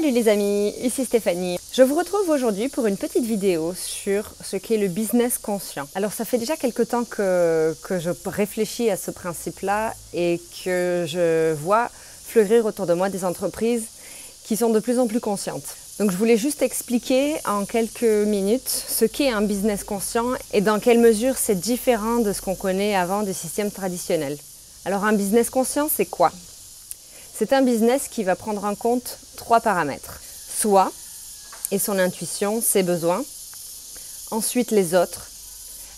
Salut les amis, ici Stéphanie. Je vous retrouve aujourd'hui pour une petite vidéo sur ce qu'est le business conscient. Alors ça fait déjà quelques temps que je réfléchis à ce principe-là et que je vois fleurir autour de moi des entreprises qui sont de plus en plus conscientes. Donc je voulais juste expliquer en quelques minutes ce qu'est un business conscient et dans quelle mesure c'est différent de ce qu'on connaît avant des systèmes traditionnels. Alors un business conscient, c'est quoi ? C'est un business qui va prendre en compte 3 paramètres. Soi et son intuition, ses besoins, ensuite les autres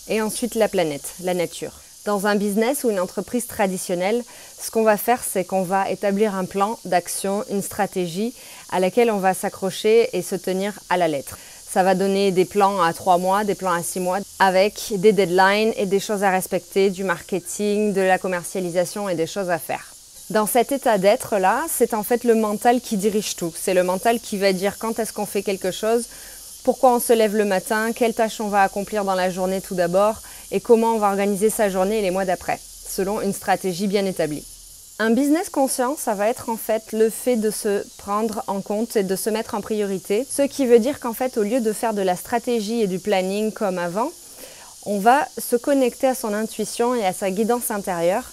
et ensuite la planète, la nature. Dans un business ou une entreprise traditionnelle, ce qu'on va faire, c'est qu'on va établir un plan d'action, une stratégie à laquelle on va s'accrocher et se tenir à la lettre. Ça va donner des plans à 3 mois, des plans à 6 mois, avec des deadlines et des choses à respecter, du marketing, de la commercialisation et des choses à faire. Dans cet état d'être-là, c'est en fait le mental qui dirige tout. C'est le mental qui va dire quand est-ce qu'on fait quelque chose, pourquoi on se lève le matin, quelles tâches on va accomplir dans la journée tout d'abord et comment on va organiser sa journée et les mois d'après, selon une stratégie bien établie. Un business conscient, ça va être en fait le fait de se prendre en compte et de se mettre en priorité. Ce qui veut dire qu'en fait, au lieu de faire de la stratégie et du planning comme avant, on va se connecter à son intuition et à sa guidance intérieure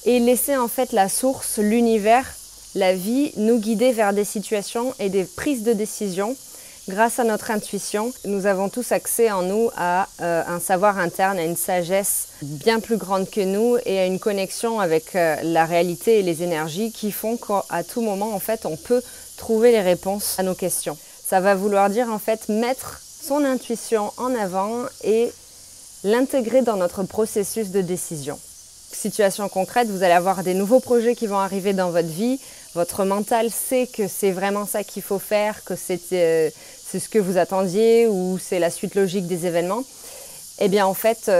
et laisser en fait la source, l'univers, la vie nous guider vers des situations et des prises de décision. Grâce à notre intuition, nous avons tous accès en nous à un savoir interne, à une sagesse bien plus grande que nous et à une connexion avec la réalité et les énergies qui font qu'à tout moment, en fait, on peut trouver les réponses à nos questions. Ça va vouloir dire en fait mettre son intuition en avant et l'intégrer dans notre processus de décision. Situation concrète, vous allez avoir des nouveaux projets qui vont arriver dans votre vie. Votre mental sait que c'est vraiment ça qu'il faut faire, que c'est ce que vous attendiez ou c'est la suite logique des événements. Eh bien en fait,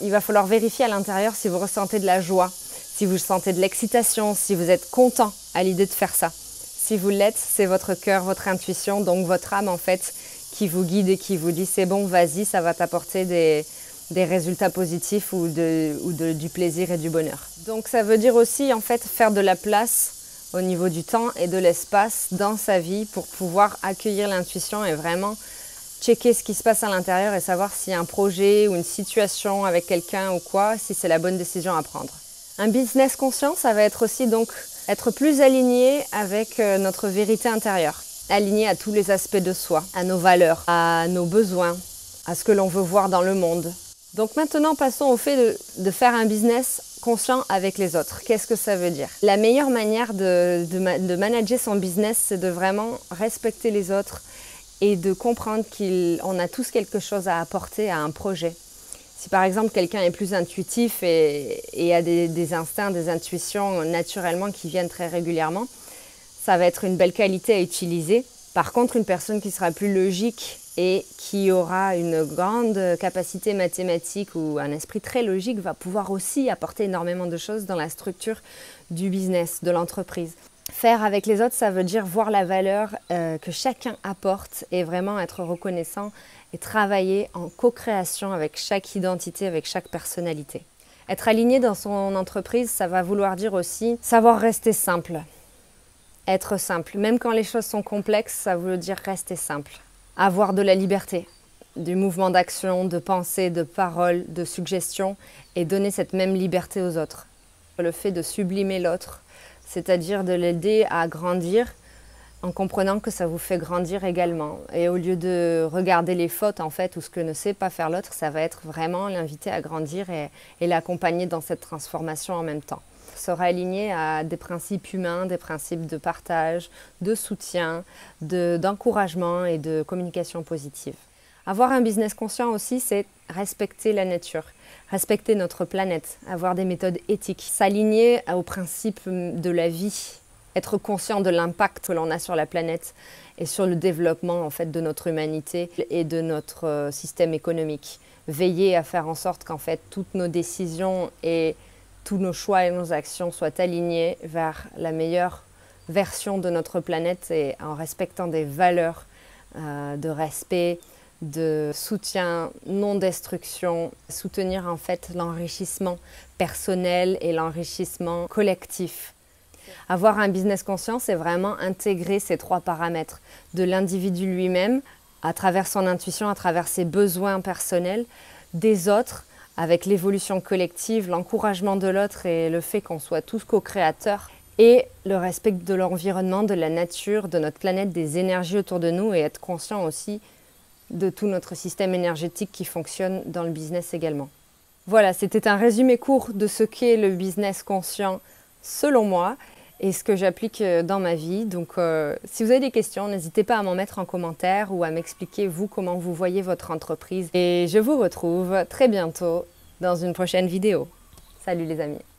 il va falloir vérifier à l'intérieur si vous ressentez de la joie, si vous sentez de l'excitation, si vous êtes content à l'idée de faire ça. Si vous l'êtes, c'est votre cœur, votre intuition, donc votre âme en fait, qui vous guide et qui vous dit c'est bon, vas-y, ça va t'apporter des résultats positifs ou du plaisir et du bonheur. Donc ça veut dire aussi en fait faire de la place au niveau du temps et de l'espace dans sa vie pour pouvoir accueillir l'intuition et vraiment checker ce qui se passe à l'intérieur et savoir s'il y a un projet ou une situation avec quelqu'un ou quoi, si c'est la bonne décision à prendre. Un business conscient, ça va être aussi donc être plus aligné avec notre vérité intérieure, aligné à tous les aspects de soi, à nos valeurs, à nos besoins, à ce que l'on veut voir dans le monde. Donc maintenant, passons au fait de faire un business conscient avec les autres. Qu'est-ce que ça veut dire ? La meilleure manière de manager son business, c'est de vraiment respecter les autres et de comprendre qu'on a tous quelque chose à apporter à un projet. Si par exemple quelqu'un est plus intuitif et a des instincts, des intuitions naturellement qui viennent très régulièrement, ça va être une belle qualité à utiliser. Par contre, une personne qui sera plus logique et qui aura une grande capacité mathématique ou un esprit très logique va pouvoir aussi apporter énormément de choses dans la structure du business, de l'entreprise. Faire avec les autres, ça veut dire voir la valeur que chacun apporte et vraiment être reconnaissant et travailler en co-création avec chaque identité, avec chaque personnalité. Être aligné dans son entreprise, ça va vouloir dire aussi savoir rester simple. Être simple. Même quand les choses sont complexes, ça veut dire rester simple. Avoir de la liberté, du mouvement d'action, de pensée, de parole, de suggestion et donner cette même liberté aux autres. Le fait de sublimer l'autre, c'est-à-dire de l'aider à grandir en comprenant que ça vous fait grandir également. Et au lieu de regarder les fautes en fait ou ce que ne sait pas faire l'autre, ça va être vraiment l'inviter à grandir et l'accompagner dans cette transformation en même temps. Sera aligné à des principes humains, des principes de partage, de soutien, d'encouragement et de communication positive. Avoir un business conscient aussi, c'est respecter la nature, respecter notre planète, avoir des méthodes éthiques, s'aligner aux principes de la vie, être conscient de l'impact que l'on a sur la planète et sur le développement en fait, de notre humanité et de notre système économique. Veiller à faire en sorte qu'en fait, toutes nos décisions et tous nos choix et nos actions soient alignés vers la meilleure version de notre planète et en respectant des valeurs de respect, de soutien, non-destruction, soutenir en fait l'enrichissement personnel et l'enrichissement collectif. Avoir un business conscient, c'est vraiment intégrer ces 3 paramètres de l'individu lui-même, à travers son intuition, à travers ses besoins personnels, des autres, avec l'évolution collective, l'encouragement de l'autre et le fait qu'on soit tous co-créateurs, et le respect de l'environnement, de la nature, de notre planète, des énergies autour de nous, et être conscient aussi de tout notre système énergétique qui fonctionne dans le business également. Voilà, c'était un résumé court de ce qu'est le business conscient selon moi et ce que j'applique dans ma vie. Donc si vous avez des questions, n'hésitez pas à m'en mettre en commentaire ou à m'expliquer vous comment vous voyez votre entreprise. Et je vous retrouve très bientôt dans une prochaine vidéo. Salut les amis!